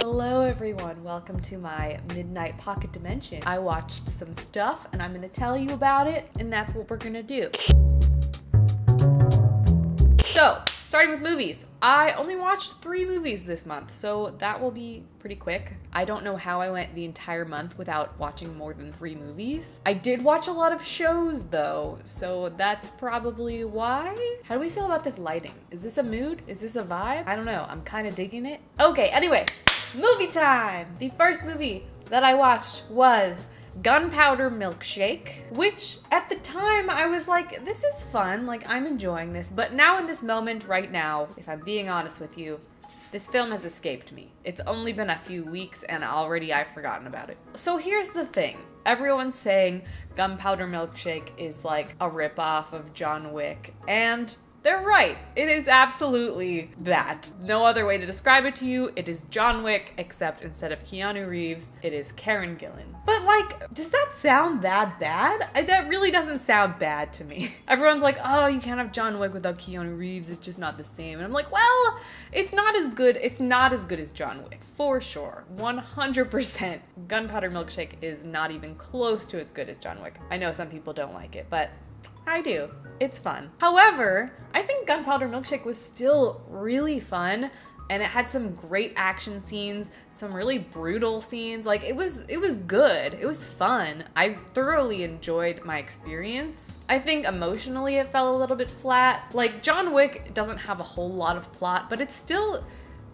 Hello everyone, welcome to my Midnight Pocket Dimension. I watched some stuff and I'm gonna tell you about it, and that's what we're gonna do. So, starting with movies. I only watched 3 movies this month, so that will be pretty quick. I don't know how I went the entire month without watching more than 3 movies. I did watch a lot of shows though, so that's probably why. How do we feel about this lighting? Is this a mood? Is this a vibe? I don't know, I'm kind of digging it. Okay, anyway, movie time! The first movie that I watched was Gunpowder Milkshake, which at the time I was like, this is fun, like I'm enjoying this, but now in this moment right now, if I'm being honest with you, this film has escaped me. It's only been a few weeks and already I've forgotten about it. So here's the thing. Everyone's saying Gunpowder Milkshake is like a ripoff of John Wick, and they're right. It is absolutely that. No other way to describe it to you. It is John Wick, except instead of Keanu Reeves, it is Karen Gillan. But like, does that sound that bad? That really doesn't sound bad to me. Everyone's like, oh, you can't have John Wick without Keanu Reeves. It's just not the same. And I'm like, well, it's not as good. It's not as good as John Wick, for sure. 100%. Gunpowder Milkshake is not even close to as good as John Wick. I know some people don't like it, but I do. It's fun. However, I think Gunpowder Milkshake was still really fun, and it had some great action scenes, some really brutal scenes. Like, it was good. It was fun. I thoroughly enjoyed my experience. I think emotionally it fell a little bit flat. Like, John Wick doesn't have a whole lot of plot, but it still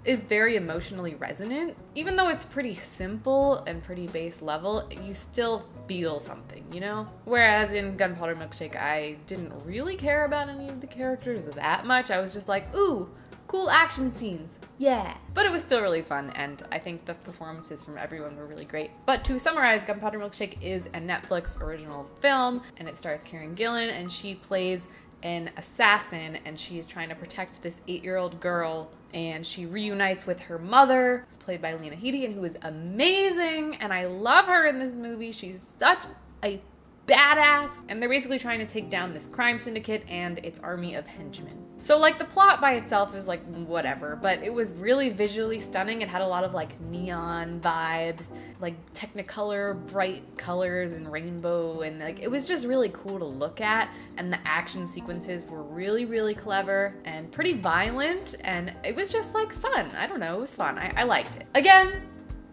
is very emotionally resonant. Even though it's pretty simple and pretty base level, you still feel something, you know? Whereas in Gunpowder Milkshake, I didn't really care about any of the characters that much. I was just like, ooh, cool action scenes, yeah. But it was still really fun, and I think the performances from everyone were really great. But to summarize, Gunpowder Milkshake is a Netflix original film, and it stars Karen Gillan, and she plays an assassin, and she is trying to protect this 8-year-old girl, and she reunites with her mother, who's played by Lena Headey, who is amazing, and I love her in this movie. She's such a badass, and they're basically trying to take down this crime syndicate and its army of henchmen. So like, the plot by itself is like whatever, but it was really visually stunning. It had a lot of like neon vibes, like technicolor, bright colors and rainbow, and like it was just really cool to look at, and the action sequences were really, really clever and pretty violent, and it was just like fun. I don't know, it was fun. I liked it. Again,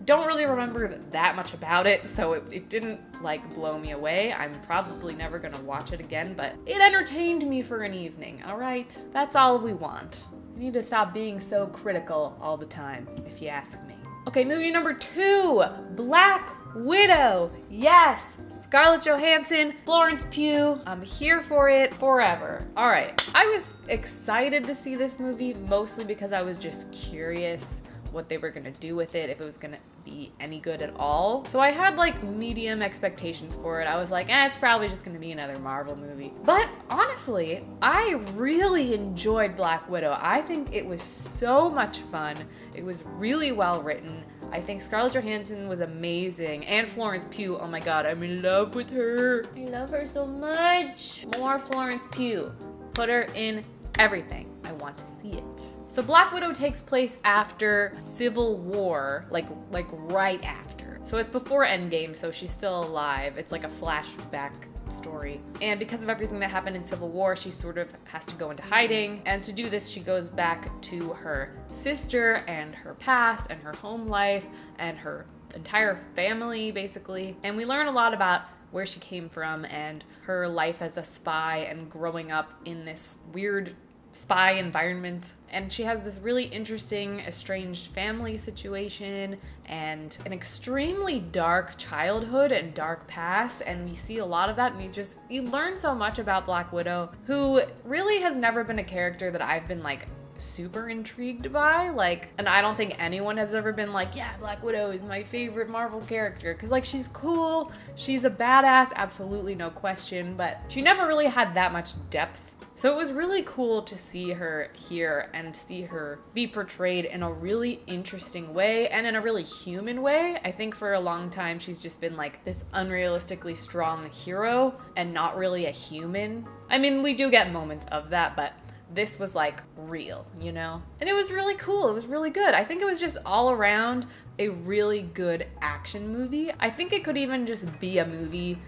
don't really remember that much about it, so it didn't like blow me away. I'm probably never gonna watch it again, but it entertained me for an evening, all right? That's all we want. We need to stop being so critical all the time, if you ask me. Okay, movie number 2, Black Widow. Yes, Scarlett Johansson, Florence Pugh. I'm here for it forever. All right, I was excited to see this movie, mostly because I was just curious what they were gonna do with it, if it was gonna be any good at all. So I had like medium expectations for it. I was like, it's probably just gonna be another Marvel movie. But honestly, I really enjoyed Black Widow. I think it was so much fun. It was really well written. I think Scarlett Johansson was amazing, and Florence Pugh, oh my god, I'm in love with her. I love her so much. More Florence Pugh. Put her in everything. I want to see it. So Black Widow takes place after Civil War, like right after. So it's before Endgame, so she's still alive. It's like a flashback story. And because of everything that happened in Civil War, she sort of has to go into hiding. And to do this, she goes back to her sister and her past and her home life and her entire family, basically. And we learn a lot about where she came from and her life as a spy and growing up in this weird spy environment. And she has this really interesting, estranged family situation and an extremely dark childhood and dark past, and we see a lot of that, and you learn so much about Black Widow, who really has never been a character that I've been like super intrigued by, like, and I don't think anyone has ever been like, yeah, Black Widow is my favorite Marvel character, because like, she's cool, she's a badass, absolutely no question, but she never really had that much depth. So it was really cool to see her here and see her be portrayed in a really interesting way and in a really human way. I think for a long time she's just been like this unrealistically strong hero and not really a human. I mean, we do get moments of that, but this was like real, you know? And it was really cool. It was really good. I think it was just all around a really good action movie. I think it could even just be a movie,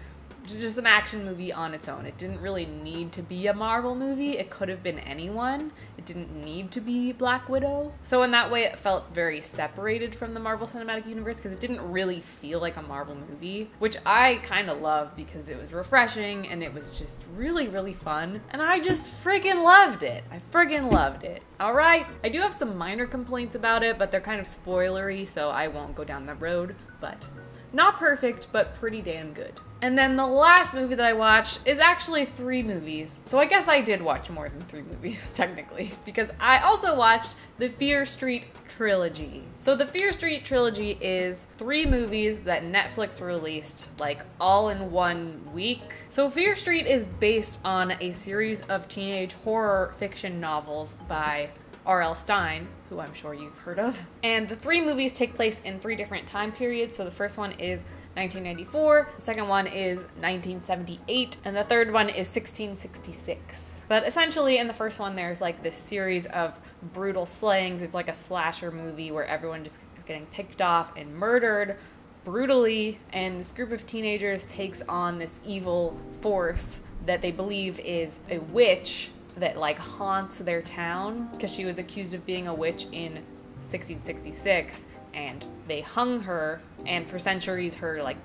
just an action movie on its own. It didn't really need to be a Marvel movie. It could have been anyone. It didn't need to be Black Widow. So in that way, it felt very separated from the Marvel Cinematic Universe because it didn't really feel like a Marvel movie, which I kind of love because it was refreshing and it was just really, really fun. And I just friggin' loved it. I friggin' loved it. All right. I do have some minor complaints about it, but they're kind of spoilery, so I won't go down that road. But not perfect, but pretty damn good. And then the last movie that I watched is actually 3 movies. So I guess I did watch more than 3 movies, technically, because I also watched the Fear Street trilogy. So the Fear Street trilogy is 3 movies that Netflix released, like, all in one week. So Fear Street is based on a series of teenage horror fiction novels by R.L. Stine, who I'm sure you've heard of. And the 3 movies take place in 3 different time periods. So the first one is 1994, the second one is 1978, and the third one is 1666. But essentially in the first one there's like this series of brutal slayings. It's like a slasher movie where everyone just is getting picked off and murdered brutally, and this group of teenagers takes on this evil force that they believe is a witch that like haunts their town because she was accused of being a witch in 1666, and they hung her, and for centuries her like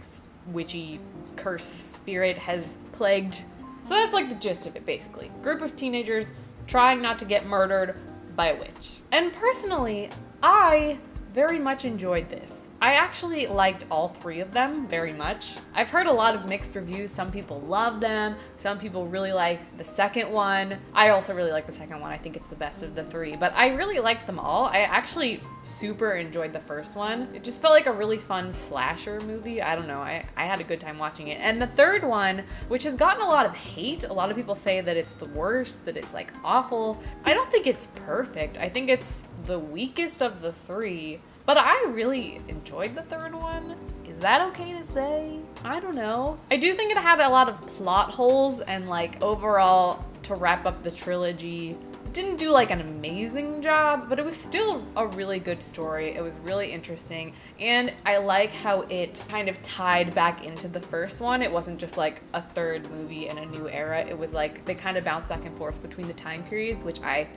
witchy curse spirit has plagued. So that's like the gist of it, basically. Group of teenagers trying not to get murdered by a witch. And personally, I very much enjoyed this. I actually liked all 3 of them very much. I've heard a lot of mixed reviews. Some people love them. Some people really like the second one. I also really like the second one. I think it's the best of the 3, but I really liked them all. I actually super enjoyed the first one. It just felt like a really fun slasher movie. I don't know. I had a good time watching it. And the third one, which has gotten a lot of hate, a lot of people say that it's the worst, that it's like awful. I don't think it's perfect. I think it's the weakest of the 3. But I really enjoyed the third one. Is that okay to say? I don't know. I do think it had a lot of plot holes, and like overall, to wrap up the trilogy, didn't do like an amazing job, but it was still a really good story. It was really interesting, and I like how it kind of tied back into the first one. It wasn't just like a third movie in a new era. It was like they kind of bounced back and forth between the time periods, which I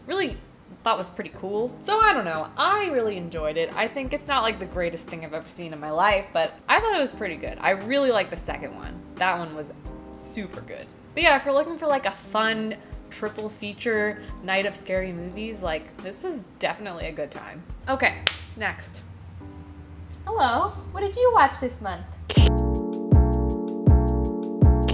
really thought was pretty cool. So I don't know, I really enjoyed it. I think it's not like the greatest thing I've ever seen in my life, but I thought it was pretty good. I really liked the second one. That one was super good. But yeah, if you're looking for like a fun triple feature night of scary movies, like this was definitely a good time. Okay, next. Hello, what did you watch this month?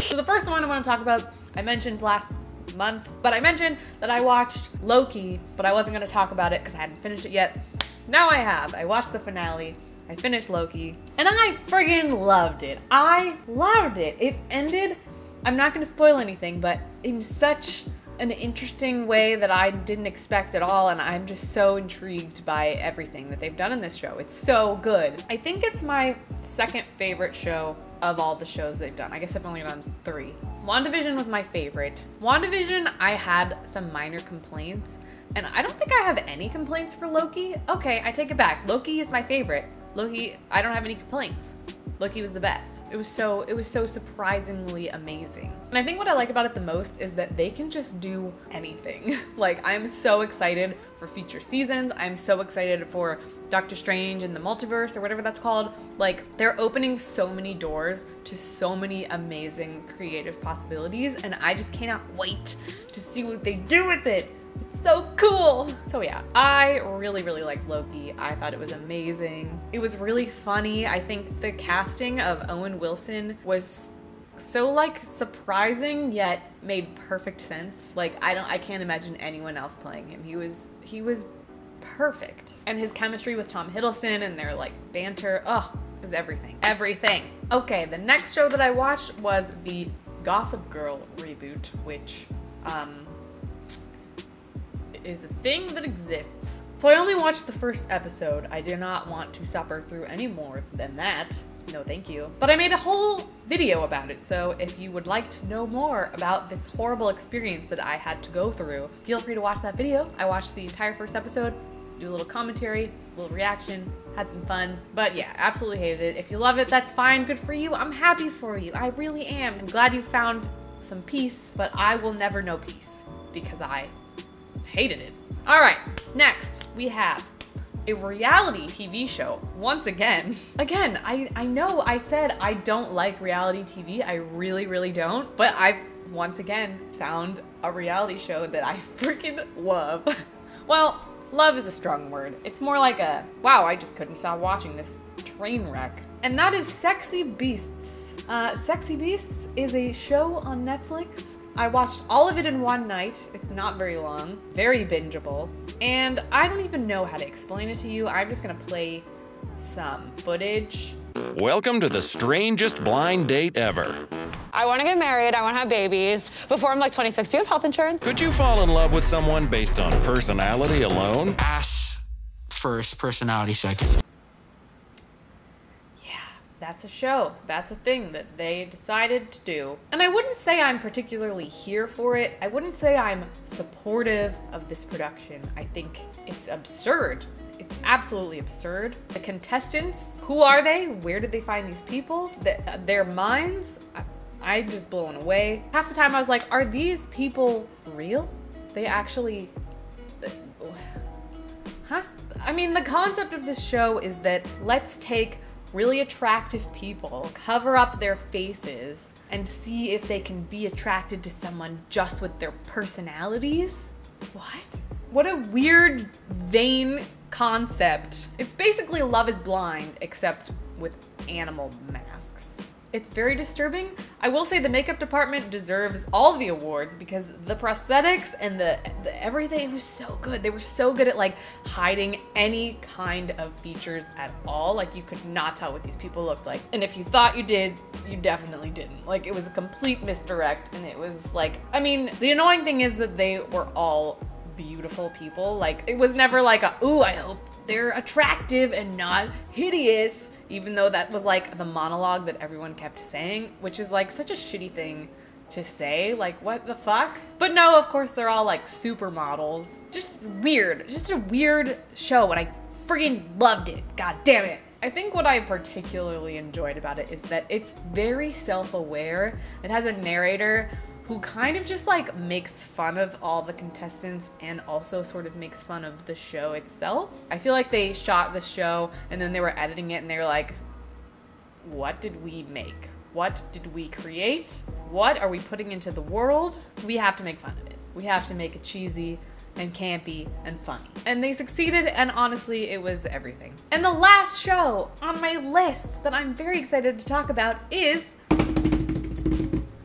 So the first one I want to talk about, I mentioned last month, but I mentioned that I watched Loki, but I wasn't going to talk about it because I hadn't finished it yet. Now I have. I watched the finale, I finished Loki, and I friggin' loved it. I loved it. It ended, I'm not going to spoil anything, but in such an interesting way that I didn't expect at all, and I'm just so intrigued by everything that they've done in this show. It's so good. I think it's my second favorite show of all the shows they've done. I guess I've only done 3. WandaVision was my favorite. WandaVision, I had some minor complaints, and I don't think I have any complaints for Loki. Okay, I take it back. Loki is my favorite. Loki, I don't have any complaints. Loki was the best. It was so surprisingly amazing. And I think what I like about it the most is that they can just do anything. Like, I'm so excited for future seasons. I'm so excited for Doctor Strange and the Multiverse, or whatever that's called. Like, they're opening so many doors to so many amazing creative possibilities, and I just cannot wait to see what they do with it. It's so cool. So yeah, I really, really liked Loki. I thought it was amazing. It was really funny. I think the casting of Owen Wilson was so like surprising yet made perfect sense. Like I can't imagine anyone else playing him. He was perfect. And his chemistry with Tom Hiddleston and their like banter, oh, it was everything. Everything. Okay, the next show that I watched was the Gossip Girl reboot, which is a thing that exists. So I only watched the first episode. I did not want to suffer through any more than that. No, thank you. But I made a whole video about it, so if you would like to know more about this horrible experience that I had to go through, feel free to watch that video. I watched the entire first episode, do a little commentary, a little reaction, had some fun. But yeah, absolutely hated it. If you love it, that's fine, good for you. I'm happy for you, I really am. I'm glad you found some peace, but I will never know peace because I hated it. All right, next we have a reality TV show, once again. Again, I know I said I don't like reality TV, I really, really don't, but I've once again found a reality show that I freaking love. Well, love is a strong word. It's more like a, wow, I just couldn't stop watching this train wreck. And that is Sexy Beasts. Sexy Beasts is a show on Netflix. I watched all of it in one night. It's not very long, very bingeable. And I don't even know how to explain it to you. I'm just gonna play some footage. Welcome to the strangest blind date ever. I want to get married, I want to have babies. Before I'm like 26, do you have health insurance? Could you fall in love with someone based on personality alone? Ass first, personality second. That's a show. That's a thing that they decided to do. And I wouldn't say I'm particularly here for it. I wouldn't say I'm supportive of this production. I think it's absurd. It's absolutely absurd. The contestants, who are they? Where did they find these people? Their minds? I'm just blown away. Half the time I was like, are these people real? They actually... Huh? I mean, the concept of this show is that let's take really attractive people, cover up their faces, and see if they can be attracted to someone just with their personalities? What? What a weird, vain concept. It's basically Love is Blind, except with animal masks. It's very disturbing. I will say the makeup department deserves all the awards because the prosthetics and the everything was so good. They were so good at like hiding any kind of features at all. Like you could not tell what these people looked like. And if you thought you did, you definitely didn't. Like it was a complete misdirect and it was like, I mean, the annoying thing is that they were all beautiful people. Like it was never like a, ooh, I hope they're attractive and not hideous. Even though that was like the monologue that everyone kept saying, which is like such a shitty thing to say, like what the fuck? But no, of course they're all like supermodels. Just weird, just a weird show and I freaking loved it, god damn it. I think what I particularly enjoyed about it is that it's very self-aware. It has a narrator who kind of just like makes fun of all the contestants and also sort of makes fun of the show itself. I feel like they shot the show and then they were editing it and they were like, what did we make? What did we create? What are we putting into the world? We have to make fun of it. We have to make it cheesy and campy and funny. And they succeeded, and honestly, it was everything. And the last show on my list that I'm very excited to talk about is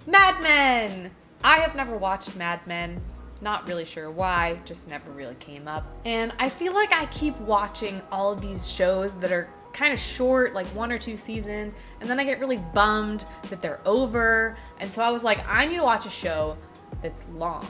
Mad Men! I have never watched Mad Men. Not really sure why, just never really came up. And I feel like I keep watching all of these shows that are kind of short, like 1 or 2 seasons, and then I get really bummed that they're over. And so I was like, I need to watch a show that's long,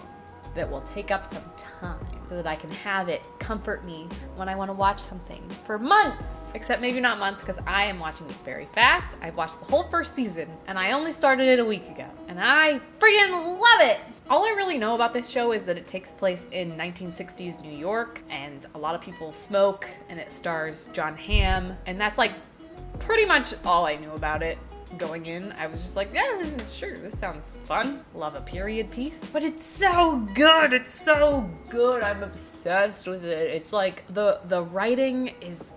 that will take up some time, so that I can have it comfort me when I want to watch something for months. Except maybe not months, because I am watching it very fast. I've watched the whole first season, and I only started it a week ago, and I freaking love it! All I really know about this show is that it takes place in 1960s New York, and a lot of people smoke, and it stars John Hamm, and that's like pretty much all I knew about it. Going in, I was just like, yeah, sure, this sounds fun. Love a period piece. But it's so good, it's so good. I'm obsessed with it. It's like, the writing is,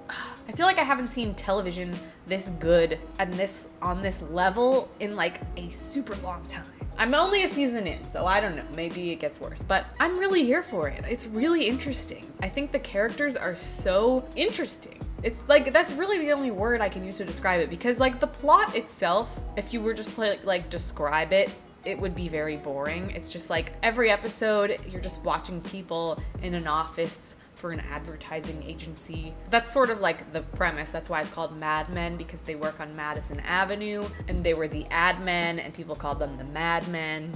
I feel like I haven't seen television this good and on this level in like a super long time. I'm only a season in, so I don't know, maybe it gets worse, but I'm really here for it. It's really interesting. I think the characters are so interesting. It's like, that's really the only word I can use to describe it, because like the plot itself, if you were just to like describe it, it would be very boring. It's just like every episode, you're just watching people in an office for an advertising agency. That's sort of like the premise. That's why it's called Mad Men, because they work on Madison Avenue and they were the ad men and people called them the Mad Men.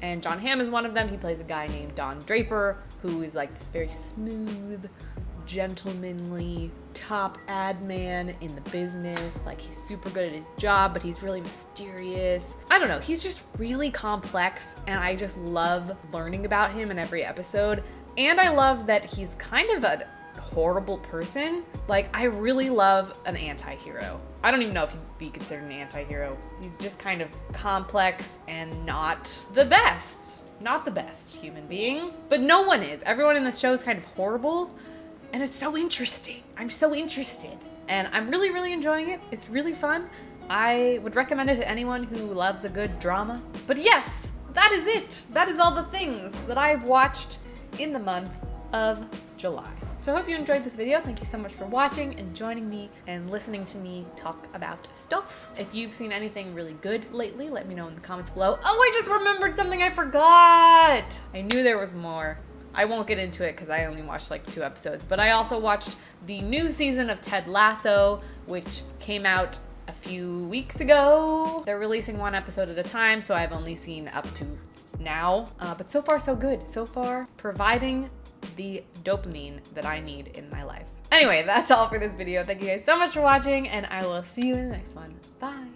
And John Hamm is one of them. He plays a guy named Don Draper, who is like this very smooth, gentlemanly top ad man in the business. Like, he's super good at his job, but he's really mysterious. I don't know, he's just really complex, and I just love learning about him in every episode. And I love that he's kind of a horrible person. Like, I really love an anti-hero. I don't even know if he'd be considered an anti-hero. He's just kind of complex and not the best. Not the best human being. But no one is. Everyone in the show is kind of horrible. And it's so interesting. I'm so interested. And I'm really, really enjoying it. It's really fun. I would recommend it to anyone who loves a good drama. But yes, that is it. That is all the things that I've watched in the month of July. So I hope you enjoyed this video. Thank you so much for watching and joining me and listening to me talk about stuff. If you've seen anything really good lately, let me know in the comments below. Oh, I just remembered something I forgot. I knew there was more. I won't get into it because I only watched like 2 episodes, but I also watched the new season of Ted Lasso, which came out a few weeks ago. They're releasing 1 episode at a time, so I've only seen up to now, but so far so good. So far, providing the dopamine that I need in my life. Anyway, that's all for this video. Thank you guys so much for watching, and I will see you in the next one. Bye.